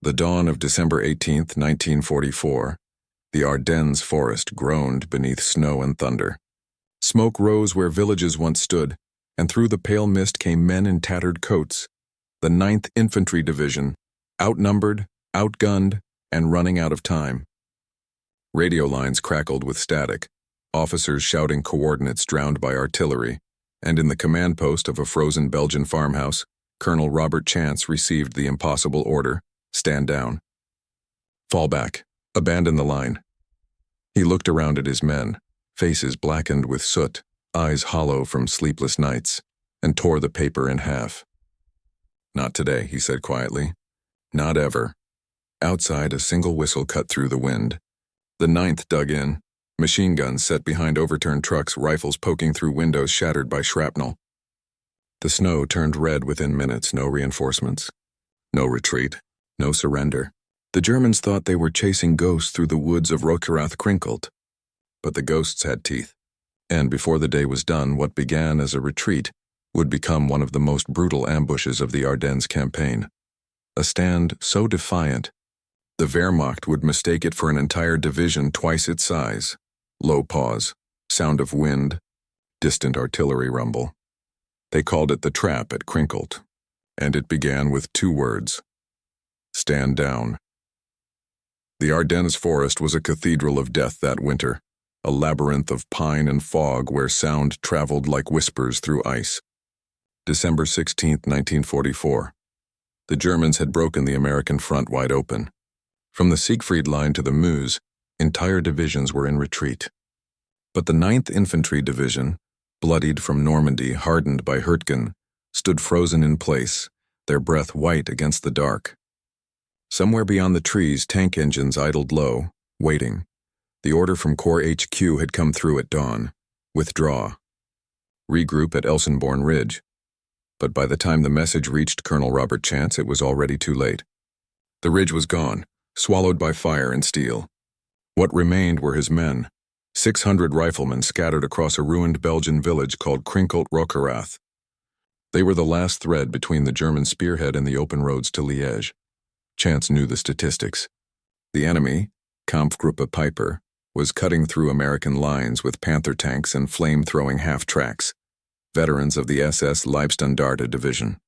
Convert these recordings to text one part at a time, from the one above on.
The dawn of December 18th, 1944, the Ardennes forest groaned beneath snow and thunder. Smoke rose where villages once stood, and through the pale mist came men in tattered coats. The 9th Infantry Division, outnumbered, outgunned, and running out of time. Radio lines crackled with static, officers shouting coordinates drowned by artillery, and in the command post of a frozen Belgian farmhouse, Colonel Robert Chance received the impossible order: stand down. Fall back. Abandon the line. He looked around at his men, faces blackened with soot, eyes hollow from sleepless nights, and tore the paper in half. Not today, he said quietly. Not ever. Outside, a single whistle cut through the wind. The 9th dug in, machine guns set behind overturned trucks, rifles poking through windows shattered by shrapnel. The snow turned red within minutes, no reinforcements. No retreat, no surrender. The Germans thought they were chasing ghosts through the woods of Roquerath-Krinkelt. But the ghosts had teeth. And before the day was done, what began as a retreat would become one of the most brutal ambushes of the Ardennes campaign. A stand so defiant, the Wehrmacht would mistake it for an entire division twice its size. Low pause, sound of wind, distant artillery rumble. They called it the trap at Krinkelt, and it began with 2 words: stand down. The Ardennes forest was a cathedral of death that winter, a labyrinth of pine and fog where sound traveled like whispers through ice. December 16, 1944. The Germans had broken the American front wide open. From the Siegfried Line to the Meuse, entire divisions were in retreat. But the 9th Infantry Division, bloodied from Normandy, hardened by Hurtgen, stood frozen in place, their breath white against the dark. Somewhere beyond the trees, tank engines idled low, waiting. The order from Corps HQ had come through at dawn: withdraw. Regroup at Elsenborn Ridge. But by the time the message reached Colonel Robert Chance, it was already too late. The ridge was gone, swallowed by fire and steel. What remained were his men, 600 riflemen scattered across a ruined Belgian village called Krinkelt-Roquerath. They were the last thread between the German spearhead and the open roads to Liège. Chance knew the statistics. The enemy, Kampfgruppe Piper, was cutting through American lines with Panther tanks and flame-throwing half-tracks, veterans of the SS Leibstandarte Division.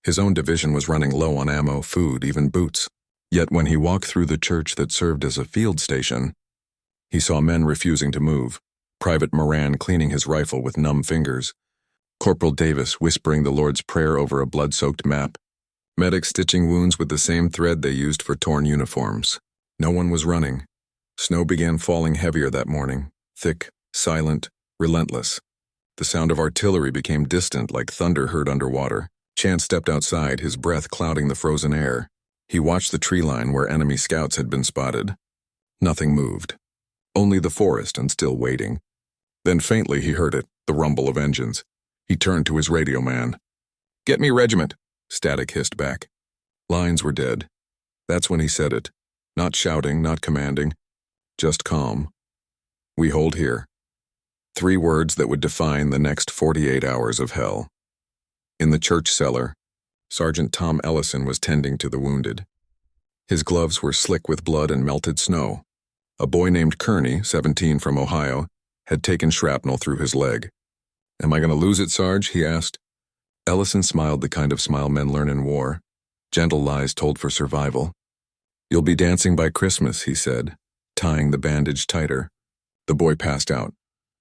His own division was running low on ammo, food, even boots. Yet when he walked through the church that served as a field station, he saw men refusing to move, Private Moran cleaning his rifle with numb fingers, Corporal Davis whispering the Lord's Prayer over a blood-soaked map, medics stitching wounds with the same thread they used for torn uniforms. No one was running. Snow began falling heavier that morning, thick, silent, relentless. The sound of artillery became distant, like thunder heard underwater. Chance stepped outside, his breath clouding the frozen air. He watched the tree line where enemy scouts had been spotted. Nothing moved. Only the forest, and still waiting. Then faintly he heard it, the rumble of engines. He turned to his radio man. "Get me regiment," static hissed back. Lines were dead. That's when he said it. Not shouting, not commanding. Just calm. "We hold here." 3 words that would define the next 48 hours of hell. In the church cellar, Sergeant Tom Ellison was tending to the wounded. His gloves were slick with blood and melted snow. A boy named Kearney, 17 from Ohio, had taken shrapnel through his leg. "Am I going to lose it, Sarge?" he asked. Ellison smiled the kind of smile men learn in war, gentle lies told for survival. "You'll be dancing by Christmas," he said, tying the bandage tighter. The boy passed out.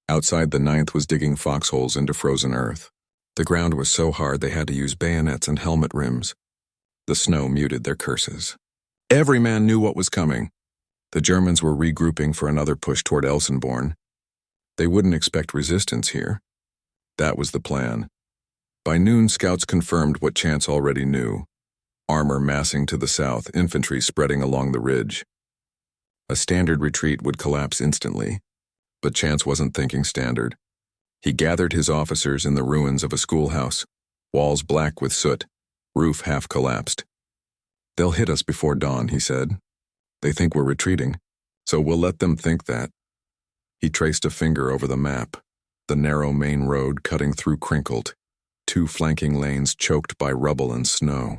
Outside, the 9th was digging foxholes into frozen earth. The ground was so hard they had to use bayonets and helmet rims. The snow muted their curses. Every man knew what was coming. The Germans were regrouping for another push toward Elsenborn. They wouldn't expect resistance here. That was the plan. By noon, scouts confirmed what Chance already knew. Armor massing to the south, infantry spreading along the ridge. A standard retreat would collapse instantly. But Chance wasn't thinking standard. He gathered his officers in the ruins of a schoolhouse, walls black with soot, roof half collapsed. "They'll hit us before dawn," he said. "They think we're retreating, so we'll let them think that." He traced a finger over the map, the narrow main road cutting through Krinkelt, 2 flanking lanes choked by rubble and snow.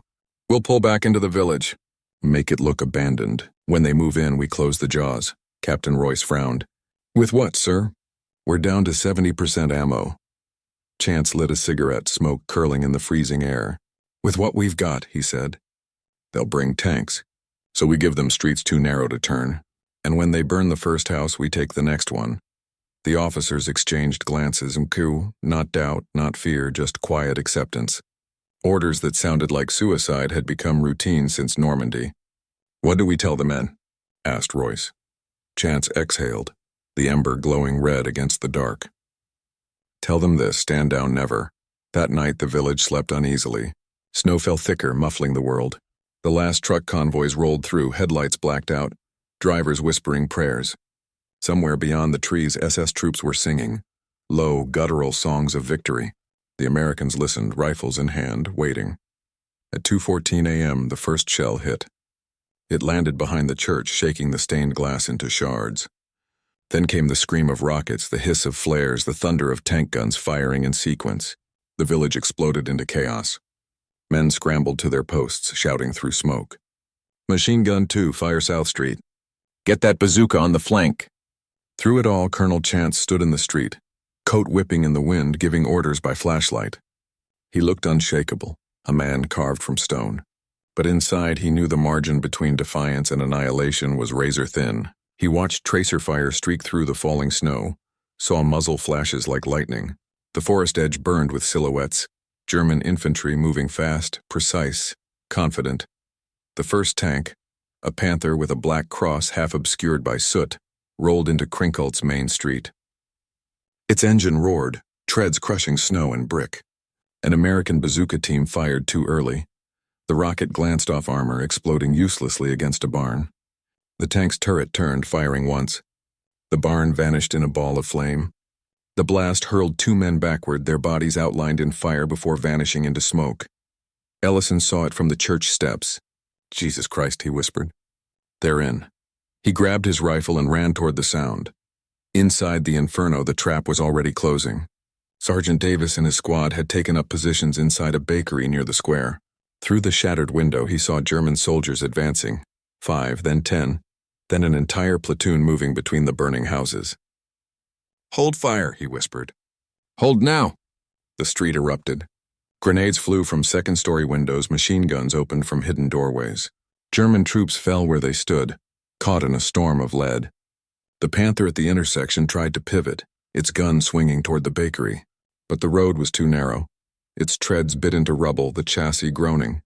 "We'll pull back into the village. Make it look abandoned. When they move in, we close the jaws. Captain Royce frowned. With what, sir? We're down to 70% ammo. Chance lit a cigarette, smoke curling in the freezing air. With what we've got, he said. They'll bring tanks. So we give them streets too narrow to turn. And when they burn the first house, we take the next one. The officers exchanged glances and cool, not doubt, not fear, just quiet acceptance. Orders that sounded like suicide had become routine since Normandy. What do we tell the men? Asked Royce. Chance exhaled, the ember glowing red against the dark. Tell them this, stand down never. That night the village slept uneasily. Snow fell thicker, muffling the world. The last truck convoys rolled through, headlights blacked out, drivers whispering prayers. Somewhere beyond the trees, SS troops were singing, low, guttural songs of victory. The Americans listened, rifles in hand, waiting. At 2:14 a.m., the first shell hit. It landed behind the church, shaking the stained glass into shards. Then came the scream of rockets, the hiss of flares, the thunder of tank guns firing in sequence. The village exploded into chaos. Men scrambled to their posts, shouting through smoke. Machine gun 2, fire South Street. Get that bazooka on the flank. Through it all, Colonel Chance stood in the street, coat whipping in the wind, giving orders by flashlight. He looked unshakable, a man carved from stone. But inside, he knew the margin between defiance and annihilation was razor thin. He watched tracer fire streak through the falling snow, saw muzzle flashes like lightning. The forest edge burned with silhouettes, German infantry moving fast, precise, confident. The first tank, a panther with a black cross half obscured by soot, rolled into Krinkelt's main street. Its engine roared, treads crushing snow and brick. An American bazooka team fired too early. The rocket glanced off armor, exploding uselessly against a barn. The tank's turret turned, firing once. The barn vanished in a ball of flame. The blast hurled 2 men backward, their bodies outlined in fire before vanishing into smoke. Ellison saw it from the church steps. Jesus Christ, he whispered. They're in. He grabbed his rifle and ran toward the sound. Inside the inferno, the trap was already closing. Sergeant Davis and his squad had taken up positions inside a bakery near the square. Through the shattered window, he saw German soldiers advancing. 5, then 10, then an entire platoon moving between the burning houses. Hold fire, he whispered. Hold now. The street erupted. Grenades flew from second-story windows, machine guns opened from hidden doorways. German troops fell where they stood, caught in a storm of lead. The Panther at the intersection tried to pivot, its gun swinging toward the bakery. But the road was too narrow. Its treads bit into rubble, the chassis groaning.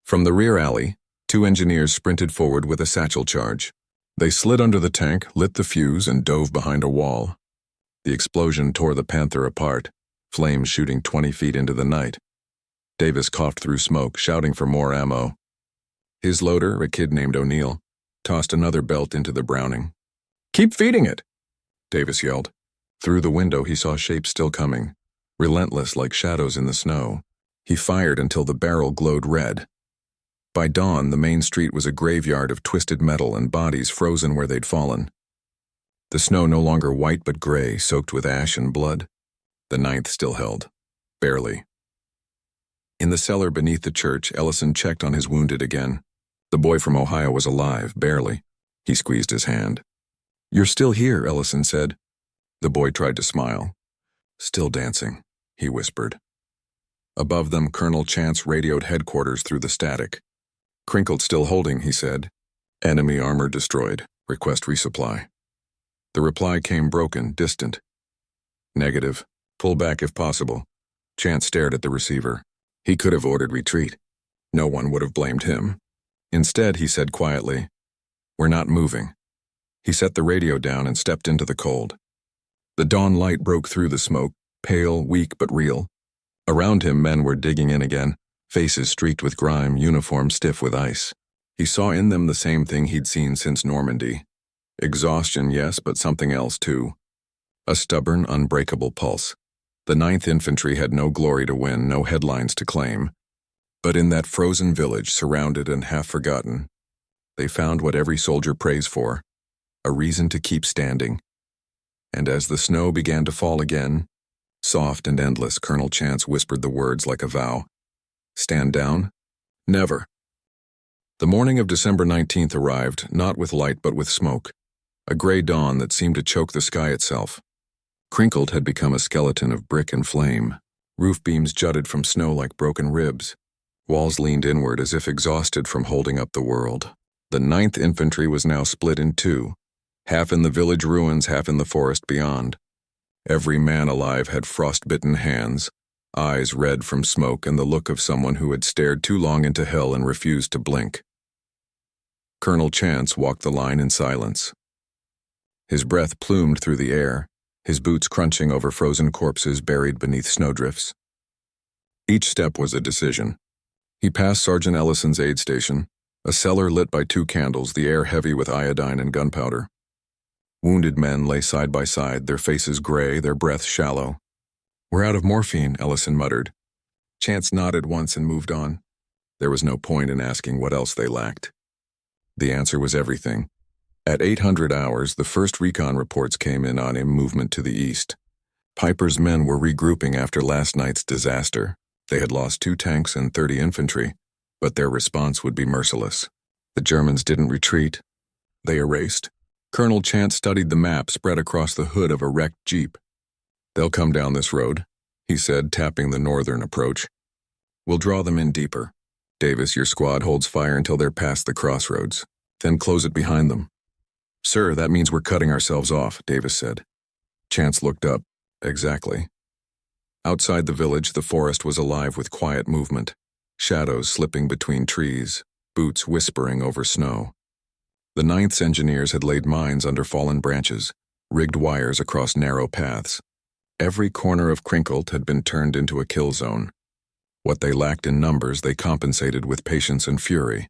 From the rear alley, 2 engineers sprinted forward with a satchel charge. They slid under the tank, lit the fuse, and dove behind a wall. The explosion tore the Panther apart, flames shooting 20 feet into the night. Davis coughed through smoke, shouting for more ammo. His loader, a kid named O'Neill, tossed another belt into the Browning. Keep feeding it, Davis yelled. Through the window, he saw shapes still coming, relentless like shadows in the snow. He fired until the barrel glowed red. By dawn, the main street was a graveyard of twisted metal and bodies frozen where they'd fallen. The snow no longer white but gray, soaked with ash and blood. The 9th still held. Barely. In the cellar beneath the church, Ellison checked on his wounded again. The boy from Ohio was alive, barely. He squeezed his hand. You're still here, Ellison said. The boy tried to smile. Still dancing, he whispered. Above them, Colonel Chance radioed headquarters through the static. Krinkelt still holding, he said. Enemy armor destroyed. Request resupply. The reply came broken, distant. Negative. Pull back if possible. Chance stared at the receiver. He could have ordered retreat. No one would have blamed him. Instead, he said quietly, We're not moving. He set the radio down and stepped into the cold. The dawn light broke through the smoke, pale, weak, but real. Around him, men were digging in again, faces streaked with grime, uniforms stiff with ice. He saw in them the same thing he'd seen since Normandy. Exhaustion, yes, but something else, too. A stubborn, unbreakable pulse. The 9th Infantry had no glory to win, no headlines to claim. But in that frozen village, surrounded and half forgotten, they found what every soldier prays for, a reason to keep standing. And as the snow began to fall again, soft and endless, Colonel Chance whispered the words like a vow. Stand down? Never. The morning of December 19th arrived, not with light but with smoke, a gray dawn that seemed to choke the sky itself. Crinkled had become a skeleton of brick and flame. Roof beams jutted from snow like broken ribs. Walls leaned inward as if exhausted from holding up the world. The 9th Infantry was now split in two, half in the village ruins, half in the forest beyond. Every man alive had frost-bitten hands, eyes red from smoke, and the look of someone who had stared too long into hell and refused to blink. Colonel Chance walked the line in silence. His breath plumed through the air, his boots crunching over frozen corpses buried beneath snowdrifts. Each step was a decision. He passed Sergeant Ellison's aid station, a cellar lit by 2 candles, the air heavy with iodine and gunpowder. Wounded men lay side by side, their faces gray, their breaths shallow. "We're out of morphine," Ellison muttered. Chance nodded once and moved on. There was no point in asking what else they lacked. The answer was everything. At 800 hours, the first recon reports came in on a movement to the east. Piper's men were regrouping after last night's disaster. They had lost 2 tanks and 30 infantry, but their response would be merciless. The Germans didn't retreat. They erased. Colonel Chance studied the map spread across the hood of a wrecked jeep. "They'll come down this road," he said, tapping the northern approach. "We'll draw them in deeper. Davis, your squad holds fire until they're past the crossroads. Then close it behind them." "Sir, that means we're cutting ourselves off," Davis said. Chance looked up. Exactly. Outside the village, the forest was alive with quiet movement, shadows slipping between trees, boots whispering over snow. The 9th's engineers had laid mines under fallen branches, rigged wires across narrow paths. Every corner of Crinkled had been turned into a kill zone. What they lacked in numbers, they compensated with patience and fury.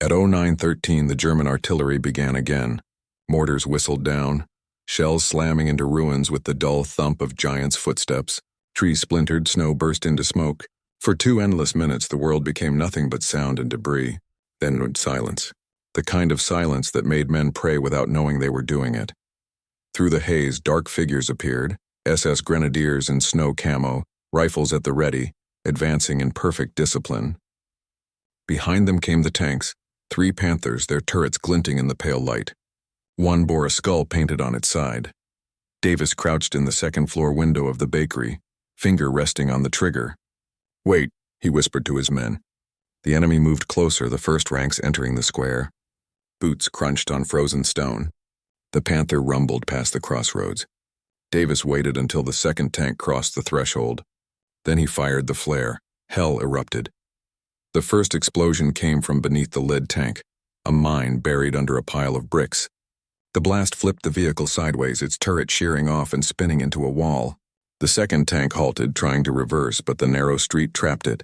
At 09:13, the German artillery began again. Mortars whistled down, shells slamming into ruins with the dull thump of giants' footsteps. Trees splintered, snow burst into smoke. For 2 endless minutes, the world became nothing but sound and debris. Then silence. The kind of silence that made men pray without knowing they were doing it. Through the haze, dark figures appeared, SS grenadiers in snow camo, rifles at the ready, advancing in perfect discipline. Behind them came the tanks, 3 Panthers, their turrets glinting in the pale light. One bore a skull painted on its side. Davis crouched in the second-floor window of the bakery, finger resting on the trigger. "Wait," he whispered to his men. The enemy moved closer, the first ranks entering the square. Boots crunched on frozen stone. The Panther rumbled past the crossroads. Davis waited until the second tank crossed the threshold. Then he fired the flare. Hell erupted. The first explosion came from beneath the lead tank, a mine buried under a pile of bricks. The blast flipped the vehicle sideways, its turret shearing off and spinning into a wall. The second tank halted, trying to reverse, but the narrow street trapped it.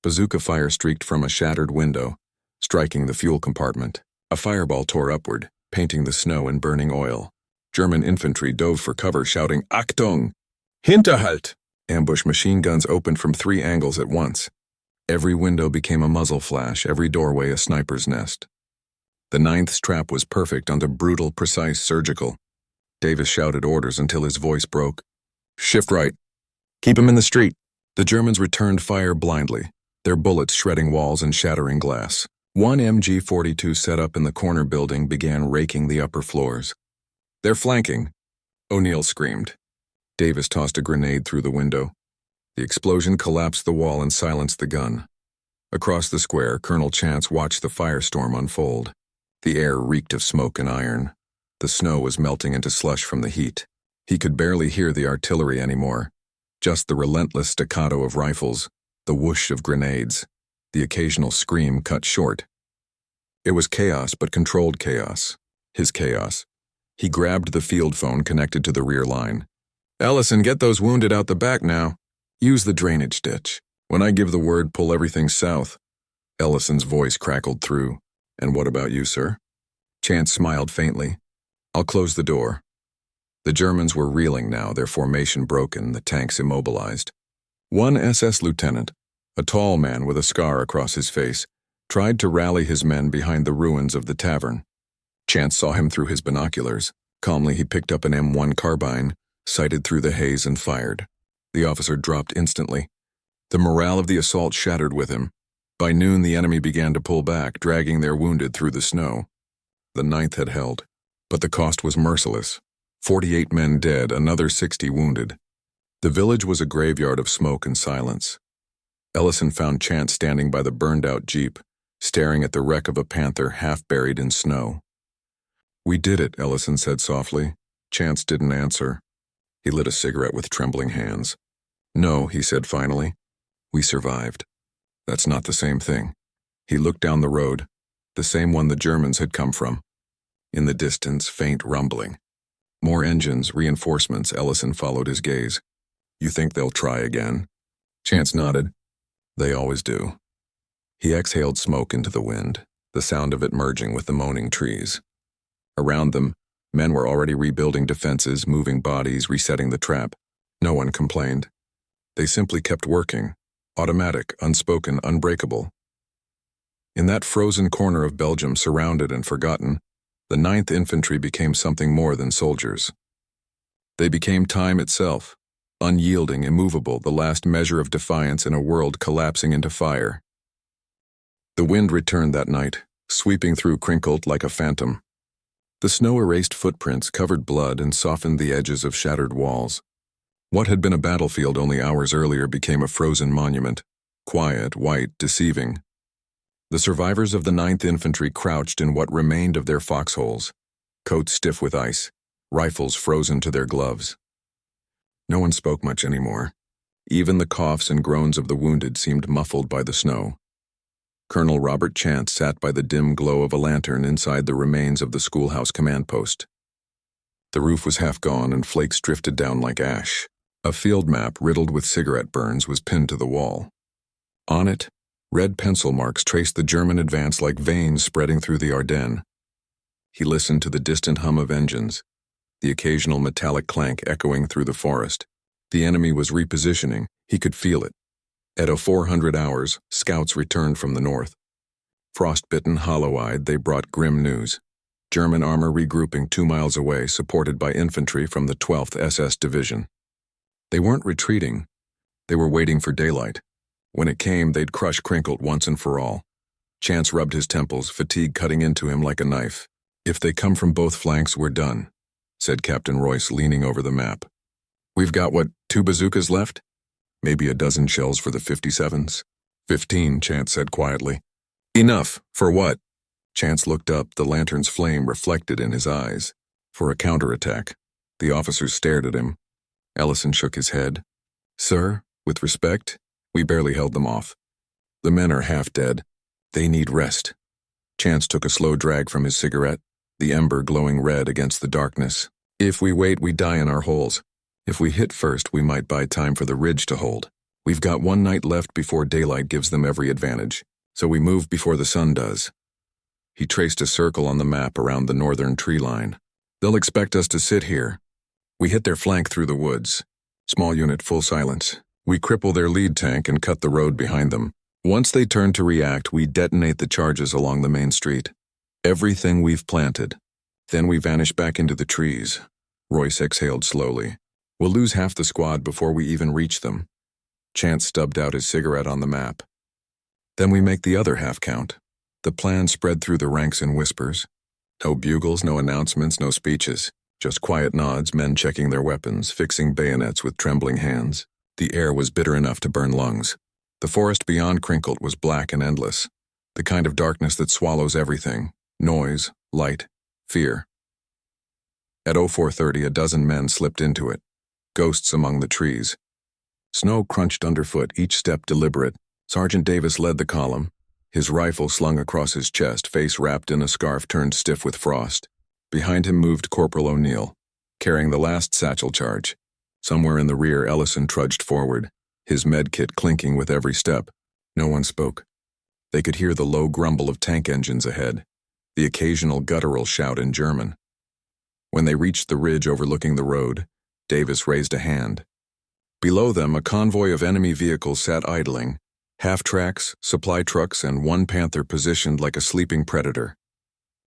Bazooka fire streaked from a shattered window, striking the fuel compartment. A fireball tore upward, painting the snow in burning oil. German infantry dove for cover, shouting, "Achtung! Hinterhalt!" Ambush machine guns opened from 3 angles at once. Every window became a muzzle flash, every doorway a sniper's nest. The 9th's trap was perfect, onto brutal, precise, surgical. Davis shouted orders until his voice broke. "Shift right. Keep him in the street." The Germans returned fire blindly, their bullets shredding walls and shattering glass. One MG-42 set up in the corner building began raking the upper floors. "They're flanking," O'Neill screamed. Davis tossed a grenade through the window. The explosion collapsed the wall and silenced the gun. Across the square, Colonel Chance watched the firestorm unfold. The air reeked of smoke and iron. The snow was melting into slush from the heat. He could barely hear the artillery anymore, just the relentless staccato of rifles, the whoosh of grenades, the occasional scream cut short. It was chaos, but controlled chaos. His chaos. He grabbed the field phone connected to the rear line. "Ellison, get those wounded out the back now. Use the drainage ditch. When I give the word, pull everything south." Ellison's voice crackled through. "And what about you, sir?" Chance smiled faintly. "I'll close the door." The Germans were reeling now, their formation broken, the tanks immobilized. One SS lieutenant, a tall man with a scar across his face, tried to rally his men behind the ruins of the tavern. Chance saw him through his binoculars. Calmly, he picked up an M1 carbine, sighted through the haze, and fired. The officer dropped instantly. The morale of the assault shattered with him. By noon, the enemy began to pull back, dragging their wounded through the snow. The 9th had held, but the cost was merciless. 48 men dead, another 60 wounded. The village was a graveyard of smoke and silence. Ellison found Chance standing by the burned-out jeep, staring at the wreck of a panther half buried in snow. "We did it," Ellison said softly. Chance didn't answer. He lit a cigarette with trembling hands. "No," he said finally. "We survived." "That's not the same thing." He looked down the road, the same one the Germans had come from. In the distance, faint rumbling. More engines, reinforcements. Ellison followed his gaze. "You think they'll try again?" Chance nodded. "They always do." He exhaled smoke into the wind, the sound of it merging with the moaning trees. Around them, men were already rebuilding defenses, moving bodies, resetting the trap. No one complained. They simply kept working, automatic, unspoken, unbreakable. In that frozen corner of Belgium, surrounded and forgotten, the 9th Infantry became something more than soldiers. They became time itself, unyielding, immovable, the last measure of defiance in a world collapsing into fire. The wind returned that night, sweeping through crinkled like a phantom. The snow erased footprints, covered blood, and softened the edges of shattered walls. What had been a battlefield only hours earlier became a frozen monument, quiet, white, deceiving. The survivors of the 9th Infantry crouched in what remained of their foxholes, coats stiff with ice, rifles frozen to their gloves. No one spoke much anymore. Even the coughs and groans of the wounded seemed muffled by the snow. Colonel Robert Chance sat by the dim glow of a lantern inside the remains of the schoolhouse command post. The roof was half gone and flakes drifted down like ash. A field map riddled with cigarette burns was pinned to the wall. On it, red pencil marks traced the German advance like veins spreading through the Ardennes. He listened to the distant hum of engines, the occasional metallic clank echoing through the forest. The enemy was repositioning. He could feel it. At 0400 hours, scouts returned from the north. Frostbitten, hollow-eyed, they brought grim news. German armor regrouping 2 miles away, supported by infantry from the 12th SS Division. They weren't retreating. They were waiting for daylight. When it came, they'd crush Crinkle once and for all. Chance rubbed his temples, fatigue cutting into him like a knife. "If they come from both flanks, we're done," said Captain Royce, leaning over the map. "We've got, 2 bazookas left? Maybe a dozen shells for the 57s? 15, Chance said quietly. "Enough. For what?" Chance looked up, the lantern's flame reflected in his eyes. "For a counterattack." The officers stared at him. Ellison shook his head. "Sir, with respect, we barely held them off. The men are half dead. They need rest." Chance took a slow drag from his cigarette, the ember glowing red against the darkness. "If we wait, we die in our holes. If we hit first, we might buy time for the ridge to hold. We've got 1 night left before daylight gives them every advantage, so we move before the sun does." He traced a circle on the map around the northern tree line. "They'll expect us to sit here. We hit their flank through the woods. Small unit, full silence. We cripple their lead tank and cut the road behind them. Once they turn to react, we detonate the charges along the main street. Everything we've planted. Then we vanish back into the trees." Royce exhaled slowly. "We'll lose half the squad before we even reach them." Chance stubbed out his cigarette on the map. "Then we make the other half count." The plan spread through the ranks in whispers. No bugles, no announcements, no speeches. Just quiet nods, men checking their weapons, fixing bayonets with trembling hands. The air was bitter enough to burn lungs. The forest beyond Crinkle was black and endless, the kind of darkness that swallows everything: noise, light, fear. At 0430, a dozen men slipped into it, ghosts among the trees. Snow crunched underfoot, each step deliberate. Sergeant Davis led the column, his rifle slung across his chest, face wrapped in a scarf turned stiff with frost. Behind him moved Corporal O'Neill, carrying the last satchel charge. Somewhere in the rear, Ellison trudged forward, his med kit clinking with every step. No one spoke. They could hear the low grumble of tank engines ahead, the occasional guttural shout in German. When they reached the ridge overlooking the road, Davis raised a hand. Below them, a convoy of enemy vehicles sat idling, half-tracks, supply trucks, and one Panther positioned like a sleeping predator.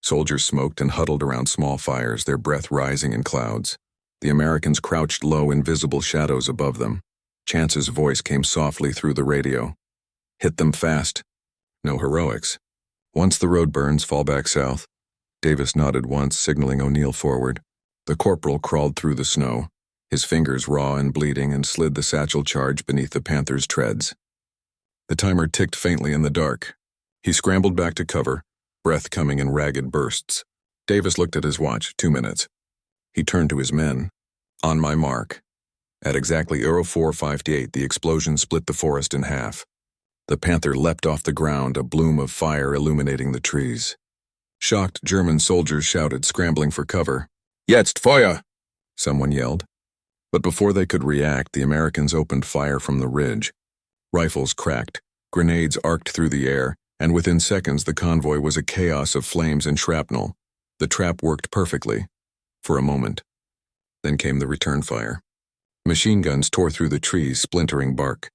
Soldiers smoked and huddled around small fires, their breath rising in clouds. The Americans crouched low in visible shadows above them. Chance's voice came softly through the radio. "Hit them fast. No heroics. Once the road burns, fall back south. Davis nodded once, signaling O'Neill forward. The corporal crawled through the snow, his fingers raw and bleeding, and slid the satchel charge beneath the Panther's treads. The timer ticked faintly in the dark. He scrambled back to cover, breath coming in ragged bursts. Davis looked at his watch, 2 minutes. He turned to his men. On my mark. At exactly 04:58, the explosion split the forest in half. The Panther leapt off the ground, a bloom of fire illuminating the trees. Shocked German soldiers shouted, scrambling for cover. "Jetzt Feuer!" someone yelled. But before they could react, the Americans opened fire from the ridge. Rifles cracked, grenades arced through the air, and within seconds the convoy was a chaos of flames and shrapnel. The trap worked perfectly. For a moment. Then came the return fire. Machine guns tore through the trees, splintering bark.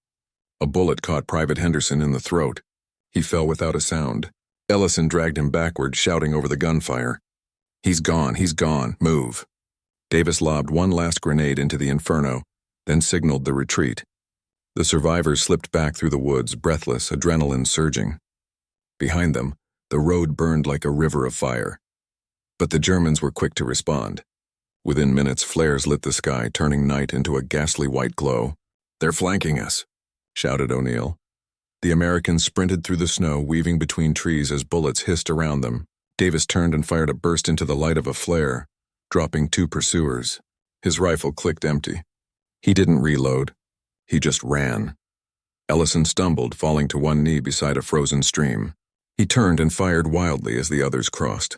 A bullet caught Private Henderson in the throat. He fell without a sound. Ellison dragged him backward, shouting over the gunfire. He's gone, move." Davis lobbed one last grenade into the inferno, then signaled the retreat. The survivors slipped back through the woods, breathless, adrenaline surging. Behind them, the road burned like a river of fire. But the Germans were quick to respond. Within minutes, flares lit the sky, turning night into a ghastly white glow. "They're flanking us," shouted O'Neill. The Americans sprinted through the snow, weaving between trees as bullets hissed around them. Davis turned and fired a burst into the light of a flare, dropping 2 pursuers. His rifle clicked empty. He didn't reload. He just ran. Ellison stumbled, falling to one knee beside a frozen stream. He turned and fired wildly as the others crossed.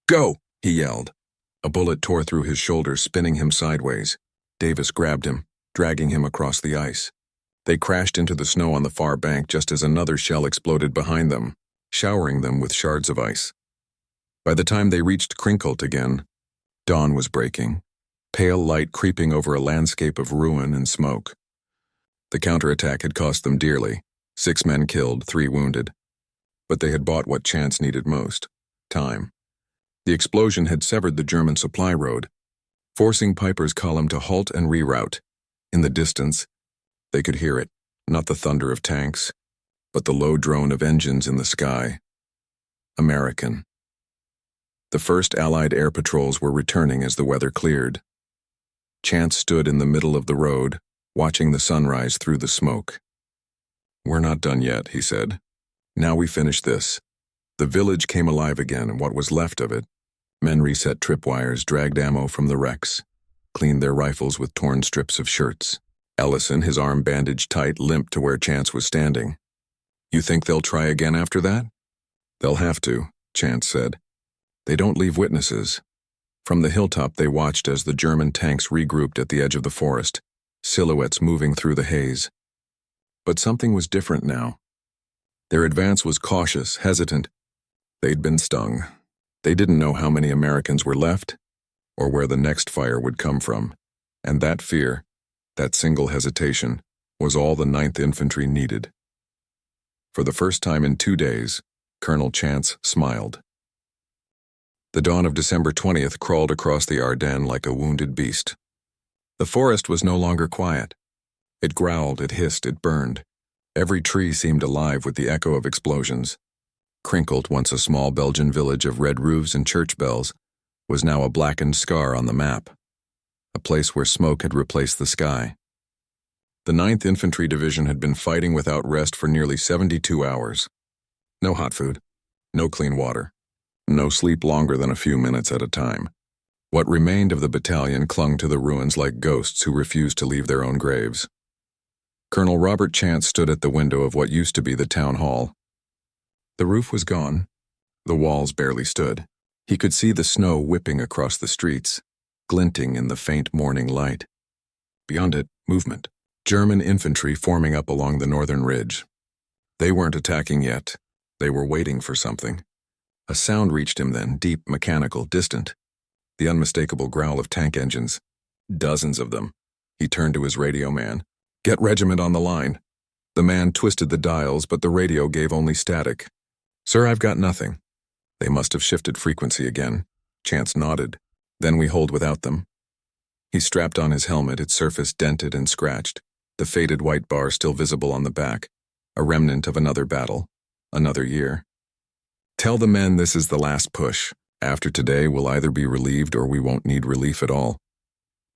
"Go!" he yelled. A bullet tore through his shoulder, spinning him sideways. Davis grabbed him, dragging him across the ice. They crashed into the snow on the far bank just as another shell exploded behind them, showering them with shards of ice. By the time they reached Krinkelt again, dawn was breaking, pale light creeping over a landscape of ruin and smoke. The counterattack had cost them dearly, 6 men killed, 3 wounded. But they had bought what chance needed most: time. The explosion had severed the German supply road, forcing Piper's column to halt and reroute. In the distance, they could hear it, not the thunder of tanks, but the low drone of engines in the sky. American. The first Allied air patrols were returning as the weather cleared. Chance stood in the middle of the road, watching the sunrise through the smoke. "We're not done yet," he said. "Now we finish this." The village came alive again, and what was left of it. Men reset tripwires, dragged ammo from the wrecks, cleaned their rifles with torn strips of shirts. Ellison, his arm bandaged tight, limped to where Chance was standing. "You think they'll try again after that?" "They'll have to," Chance said. "They don't leave witnesses." From the hilltop they watched as the German tanks regrouped at the edge of the forest, silhouettes moving through the haze. But something was different now. Their advance was cautious, hesitant. They'd been stung. They didn't know how many Americans were left, or where the next fire would come from. And that fear, that single hesitation, was all the 9th Infantry needed. For the first time in 2 days, Colonel Chance smiled. The dawn of December 20th crawled across the Ardennes like a wounded beast. The forest was no longer quiet. It growled, it hissed, it burned. Every tree seemed alive with the echo of explosions. Krinkelt, once a small Belgian village of red roofs and church bells, was now a blackened scar on the map, a place where smoke had replaced the sky. The 9th Infantry Division had been fighting without rest for nearly 72 hours. No hot food, no clean water, no sleep longer than a few minutes at a time. What remained of the battalion clung to the ruins like ghosts who refused to leave their own graves. Colonel Robert Chance stood at the window of what used to be the town hall. The roof was gone. The walls barely stood. He could see the snow whipping across the streets, glinting in the faint morning light. Beyond it, movement. German infantry forming up along the northern ridge. They weren't attacking yet. They were waiting for something. A sound reached him then, deep, mechanical, distant. The unmistakable growl of tank engines. Dozens of them. He turned to his radio man. "Get regiment on the line." The man twisted the dials, but the radio gave only static. "Sir, I've got nothing." They must have shifted frequency again. Chance nodded. "Then we hold without them." He strapped on his helmet, its surface dented and scratched, the faded white bar still visible on the back, a remnant of another battle. Another year. Tell the men this is the last push. After today, we'll either be relieved or we won't need relief at all.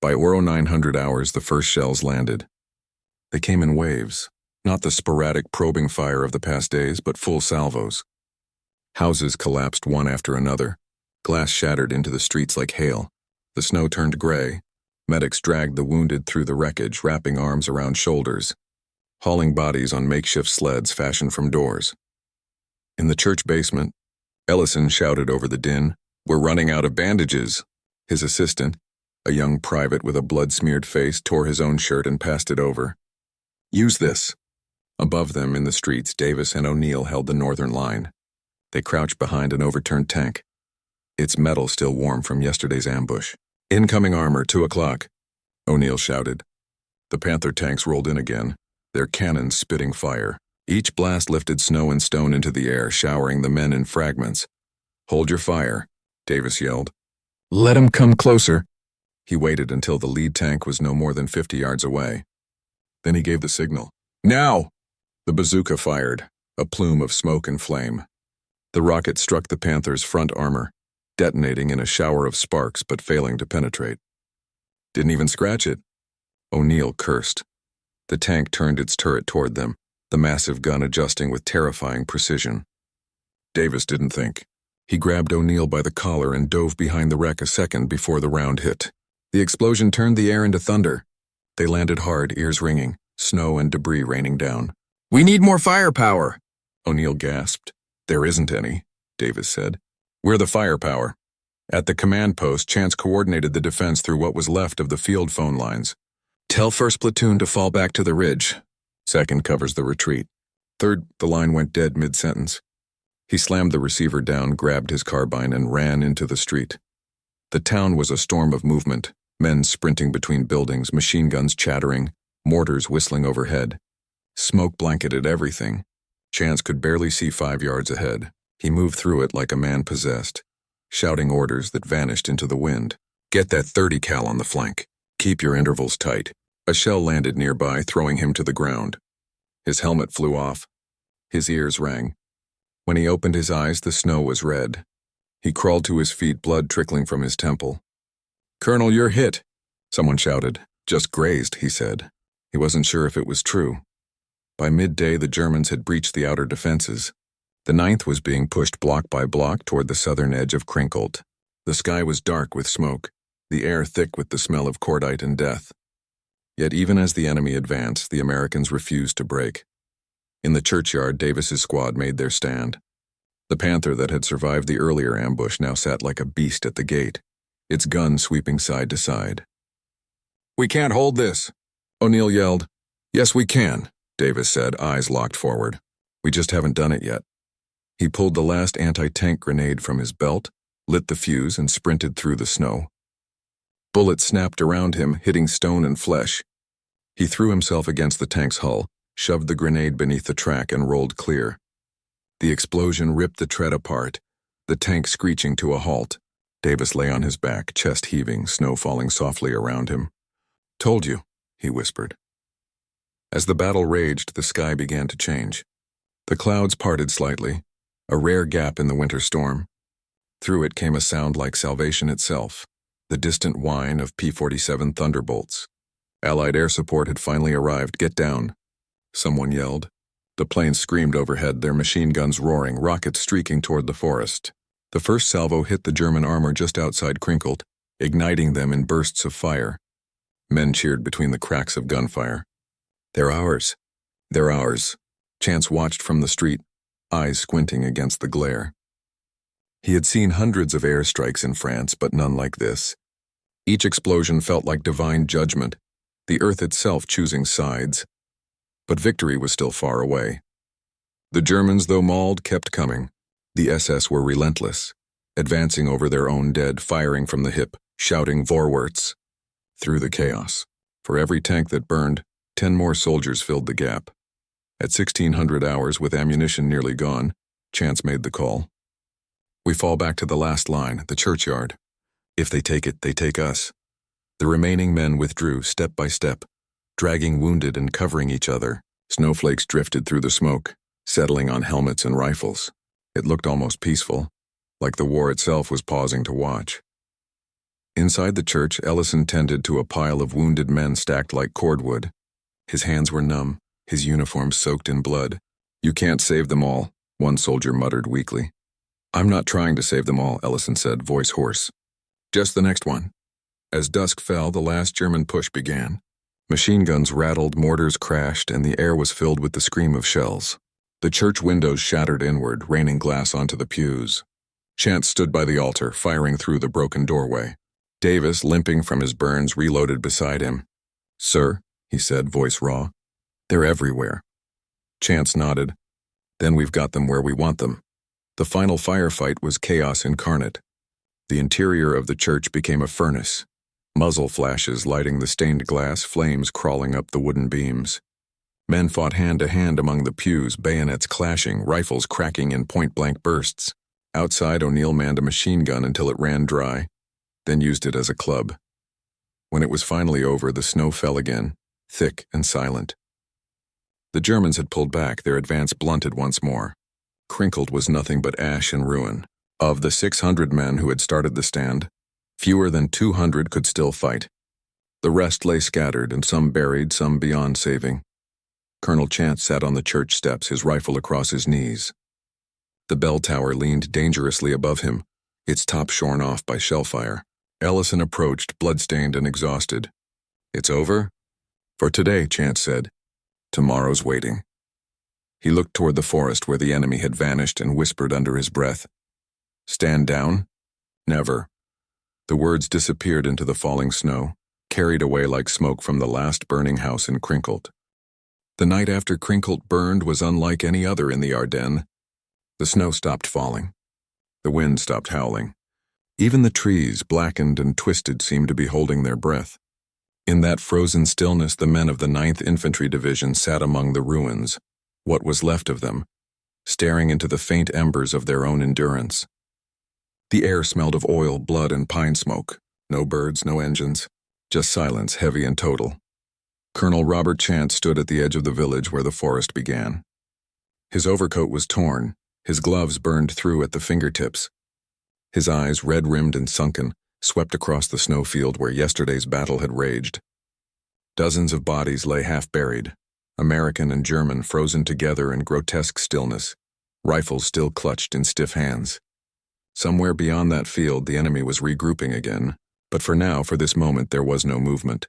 By 0900 hours, the first shells landed. They came in waves, not the sporadic probing fire of the past days, but full salvos. Houses collapsed one after another. Glass shattered into the streets like hail. The snow turned gray. Medics dragged the wounded through the wreckage, wrapping arms around shoulders, hauling bodies on makeshift sleds fashioned from doors. In the church basement, Ellison shouted over the din, "We're running out of bandages." His assistant, a young private with a blood-smeared face, tore his own shirt and passed it over. "Use this." Above them in the streets, Davis and O'Neill held the northern line. They crouched behind an overturned tank, its metal still warm from yesterday's ambush. "Incoming armor, 2 o'clock," O'Neill shouted. The Panther tanks rolled in again, their cannons spitting fire. Each blast lifted snow and stone into the air, showering the men in fragments. "Hold your fire," Davis yelled. "Let 'em come closer." He waited until the lead tank was no more than 50 yards away. Then he gave the signal. "Now!" The bazooka fired, a plume of smoke and flame. The rocket struck the Panther's front armor, detonating in a shower of sparks but failing to penetrate. "Didn't even scratch it," O'Neill cursed. The tank turned its turret toward them, the massive gun adjusting with terrifying precision. Davis didn't think. He grabbed O'Neill by the collar and dove behind the wreck a second before the round hit. The explosion turned the air into thunder. They landed hard, ears ringing, snow and debris raining down. "We need more firepower," O'Neill gasped. "There isn't any," Davis said. "We're the firepower." At the command post, Chance coordinated the defense through what was left of the field phone lines. "Tell 1st Platoon to fall back to the ridge. 2nd covers the retreat. 3rd, the line went dead mid-sentence. He slammed the receiver down, grabbed his carbine, and ran into the street. The town was a storm of movement, men sprinting between buildings, machine guns chattering, mortars whistling overhead. Smoke blanketed everything. Chance could barely see 5 yards ahead. He moved through it like a man possessed, shouting orders that vanished into the wind. "Get that 30 cal on the flank. Keep your intervals tight." A shell landed nearby, throwing him to the ground. His helmet flew off. His ears rang. When he opened his eyes, the snow was red. He crawled to his feet, blood trickling from his temple. "Colonel, you're hit," someone shouted. "Just grazed," he said. He wasn't sure if it was true. By midday, the Germans had breached the outer defenses. The 9th was being pushed block by block toward the southern edge of Krinkelt. The sky was dark with smoke, the air thick with the smell of cordite and death. Yet even as the enemy advanced, the Americans refused to break. In the churchyard, Davis's squad made their stand. The Panther that had survived the earlier ambush now sat like a beast at the gate, its gun sweeping side to side. "We can't hold this," O'Neill yelled. "Yes, we can," Davis said, eyes locked forward. "We just haven't done it yet." He pulled the last anti-tank grenade from his belt, lit the fuse, and sprinted through the snow. Bullets snapped around him, hitting stone and flesh. He threw himself against the tank's hull, shoved the grenade beneath the track, and rolled clear. The explosion ripped the tread apart, the tank screeching to a halt. Davis lay on his back, chest heaving, snow falling softly around him. "Told you," he whispered. As the battle raged, the sky began to change. The clouds parted slightly, a rare gap in the winter storm. Through it came a sound like salvation itself, the distant whine of P-47 Thunderbolts. Allied air support had finally arrived. "Get down," someone yelled. The planes screamed overhead, their machine guns roaring, rockets streaking toward the forest. The first salvo hit the German armor just outside Krinkelt, igniting them in bursts of fire. Men cheered between the cracks of gunfire. "They're ours. They're ours." Chance watched from the street, eyes squinting against the glare. He had seen hundreds of airstrikes in France, but none like this. Each explosion felt like divine judgment, the earth itself choosing sides. But victory was still far away. The Germans, though mauled, kept coming. The SS were relentless, advancing over their own dead, firing from the hip, shouting "Vorwärts" through the chaos. For every tank that burned, 10 more soldiers filled the gap. At 1600 hours, with ammunition nearly gone, Chance made the call. "We fall back to the last line, the churchyard. If they take it, they take us." The remaining men withdrew step by step, dragging wounded and covering each other. Snowflakes drifted through the smoke. settling on helmets and rifles. It looked almost peaceful, like the war itself was pausing to watch. Inside the church, Ellison tended to a pile of wounded men stacked like cordwood. His hands were numb, his uniform soaked in blood. "You can't save them all," one soldier muttered weakly. "I'm not trying to save them all," Ellison said, voice hoarse. "Just the next one." As dusk fell, the last German push began. Machine guns rattled, mortars crashed, and the air was filled with the scream of shells. The church windows shattered inward, raining glass onto the pews. Chance stood by the altar, firing through the broken doorway. Davis, limping from his burns, reloaded beside him. "Sir," he said, voice raw, "they're everywhere." Chance nodded. "Then we've got them where we want them." The final firefight was chaos incarnate. The interior of the church became a furnace, muzzle flashes lighting the stained glass, flames crawling up the wooden beams. Men fought hand to hand among the pews, bayonets clashing, rifles cracking in point-blank bursts. Outside, O'Neill manned a machine gun until it ran dry, then used it as a club. When it was finally over, the snow fell again, thick and silent. The Germans had pulled back, their advance blunted once more. Crinkled was nothing but ash and ruin. Of the 600 men who had started the stand, fewer than 200 could still fight. The rest lay scattered, and some buried, some beyond saving. Colonel Chance sat on the church steps, his rifle across his knees. The bell tower leaned dangerously above him, its top shorn off by shell fire. Ellison approached, blood-stained and exhausted. "It's over?" "For today," Chance said. "Tomorrow's waiting." He looked toward the forest where the enemy had vanished and whispered under his breath, "Stand down? Never." The words disappeared into the falling snow, carried away like smoke from the last burning house in Crinkelt. The night after Crinkelt burned was unlike any other in the Ardennes. The snow stopped falling. The wind stopped howling. Even the trees, blackened and twisted, seemed to be holding their breath. In that frozen stillness, the men of the 9th Infantry Division sat among the ruins, what was left of them, staring into the faint embers of their own endurance. The air smelled of oil, blood, and pine smoke. No birds, no engines, just silence, heavy and total. Colonel Robert Chance stood at the edge of the village where the forest began. His overcoat was torn, his gloves burned through at the fingertips. His eyes, red-rimmed and sunken, swept across the snowfield where yesterday's battle had raged. Dozens of bodies lay half-buried, American and German frozen together in grotesque stillness, rifles still clutched in stiff hands. Somewhere beyond that field, the enemy was regrouping again, but for now, for this moment, there was no movement.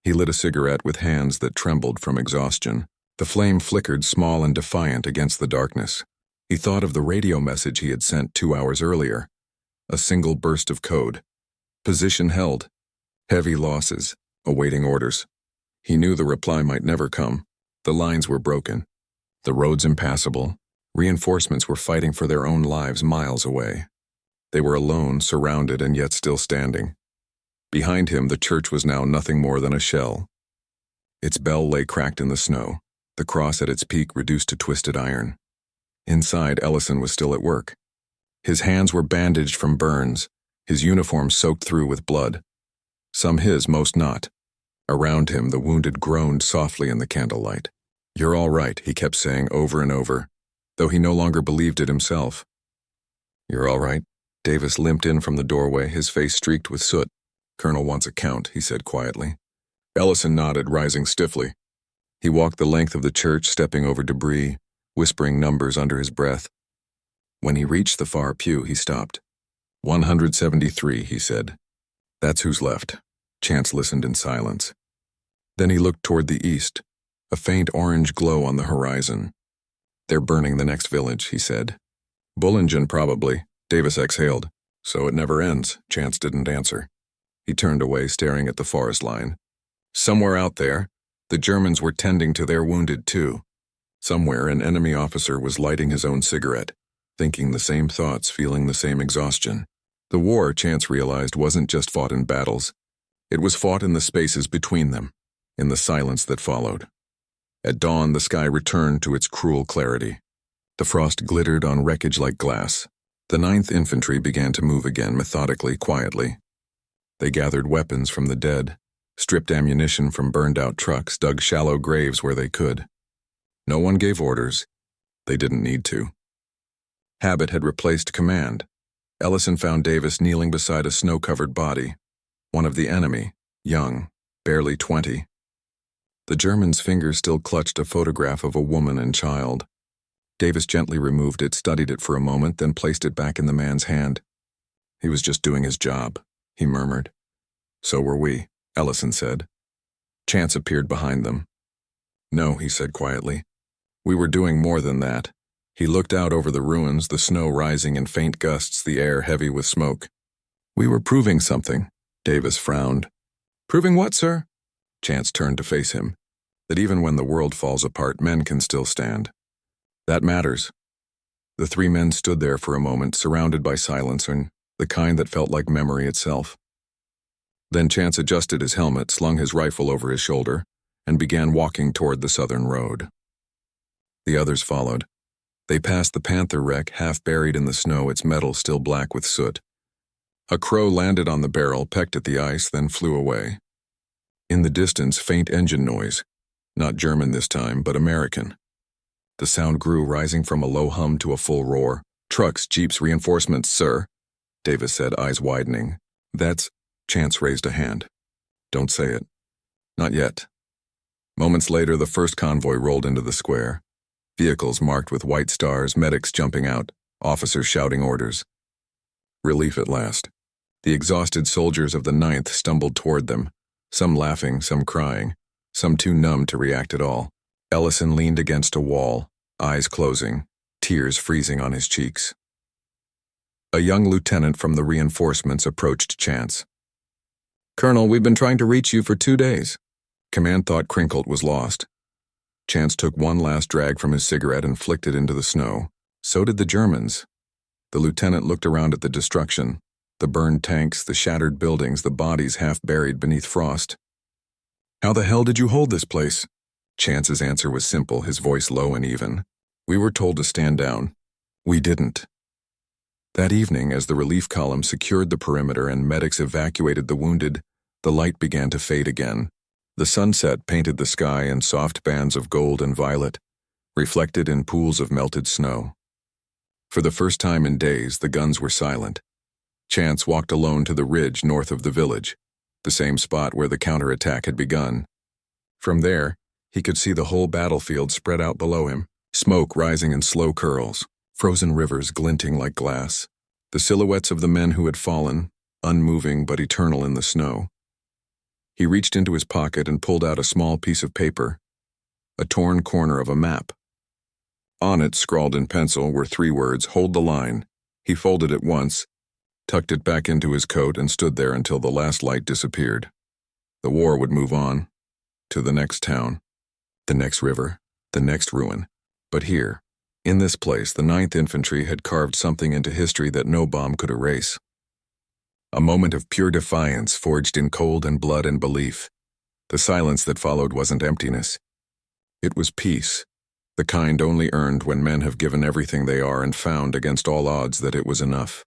He lit a cigarette with hands that trembled from exhaustion. The flame flickered small and defiant against the darkness. He thought of the radio message he had sent 2 hours earlier. A single burst of code. Position held. Heavy losses. Awaiting orders. He knew the reply might never come. The lines were broken. The roads impassable. Reinforcements were fighting for their own lives miles away. They were alone, surrounded, and yet still standing. Behind him, the church was now nothing more than a shell. Its bell lay cracked in the snow, the cross at its peak reduced to twisted iron. Inside, Ellison was still at work. His hands were bandaged from burns, his uniform soaked through with blood. Some his, most not. Around him, the wounded groaned softly in the candlelight. "You're all right," he kept saying over and over, though he no longer believed it himself. "You're all right." Davis limped in from the doorway, his face streaked with soot. "Colonel wants a count," he said quietly. Ellison nodded, rising stiffly. He walked the length of the church, stepping over debris, whispering numbers under his breath. When he reached the far pew, he stopped. 173, he said. "That's who's left." Chance listened in silence. Then he looked toward the east, a faint orange glow on the horizon. "They're burning the next village," he said. "Bulge, probably," Davis exhaled. "So it never ends." Chance didn't answer. He turned away, staring at the forest line. Somewhere out there, the Germans were tending to their wounded too. Somewhere, an enemy officer was lighting his own cigarette, thinking the same thoughts, feeling the same exhaustion. The war, Chance realized, wasn't just fought in battles. It was fought in the spaces between them, in the silence that followed. At dawn, the sky returned to its cruel clarity. The frost glittered on wreckage like glass. The 9th Infantry began to move again, methodically, quietly. They gathered weapons from the dead, stripped ammunition from burned-out trucks, dug shallow graves where they could. No one gave orders. They didn't need to. Habit had replaced command. Ellison found Davis kneeling beside a snow-covered body, one of the enemy, young, barely 20. The German's fingers still clutched a photograph of a woman and child. Davis gently removed it, studied it for a moment, then placed it back in the man's hand. He was just doing his job, he murmured. So were we, Ellison said. Chance appeared behind them. No, he said quietly. We were doing more than that. He looked out over the ruins, the snow rising in faint gusts, the air heavy with smoke. We were proving something, Davis frowned. Proving what, sir? Chance turned to face him. That even when the world falls apart, men can still stand. That matters. The three men stood there for a moment, surrounded by silence, and the kind that felt like memory itself. Then Chance adjusted his helmet, slung his rifle over his shoulder, and began walking toward the southern road. The others followed. They passed the Panther wreck, half buried in the snow, its metal still black with soot. A crow landed on the barrel, pecked at the ice, then flew away. In the distance, faint engine noise. Not German this time, but American. The sound grew, rising from a low hum to a full roar. Trucks, jeeps, reinforcements, sir, Davis said, eyes widening. That's... Chance raised a hand. Don't say it. Not yet. Moments later, the first convoy rolled into the square. Vehicles marked with white stars, medics jumping out, officers shouting orders. Relief at last. The exhausted soldiers of the 9th stumbled toward them, some laughing, some crying, some too numb to react at all. Ellison leaned against a wall, eyes closing, tears freezing on his cheeks. A young lieutenant from the reinforcements approached Chance. Colonel, we've been trying to reach you for 2 days. Command thought Crinkle was lost. Chance took one last drag from his cigarette and flicked it into the snow. So did the Germans. The lieutenant looked around at the destruction, the burned tanks, the shattered buildings, the bodies half buried beneath frost. How the hell did you hold this place? Chance's answer was simple, his voice low and even. We were told to stand down. We didn't. That evening, as the relief column secured the perimeter and medics evacuated the wounded, the light began to fade again. The sunset painted the sky in soft bands of gold and violet, reflected in pools of melted snow. For the first time in days, the guns were silent. Chance walked alone to the ridge north of the village, the same spot where the counterattack had begun. From there, he could see the whole battlefield spread out below him, smoke rising in slow curls, frozen rivers glinting like glass, the silhouettes of the men who had fallen, unmoving but eternal in the snow. He reached into his pocket and pulled out a small piece of paper, a torn corner of a map. On it, scrawled in pencil, were 3 words, "Hold the line." He folded it once, tucked it back into his coat, and stood there until the last light disappeared. The war would move on, to the next town, the next river, the next ruin. But here, in this place, the 9th Infantry had carved something into history that no bomb could erase. A moment of pure defiance forged in cold and blood and belief. The silence that followed wasn't emptiness. It was peace, the kind only earned when men have given everything they are and found against all odds that it was enough.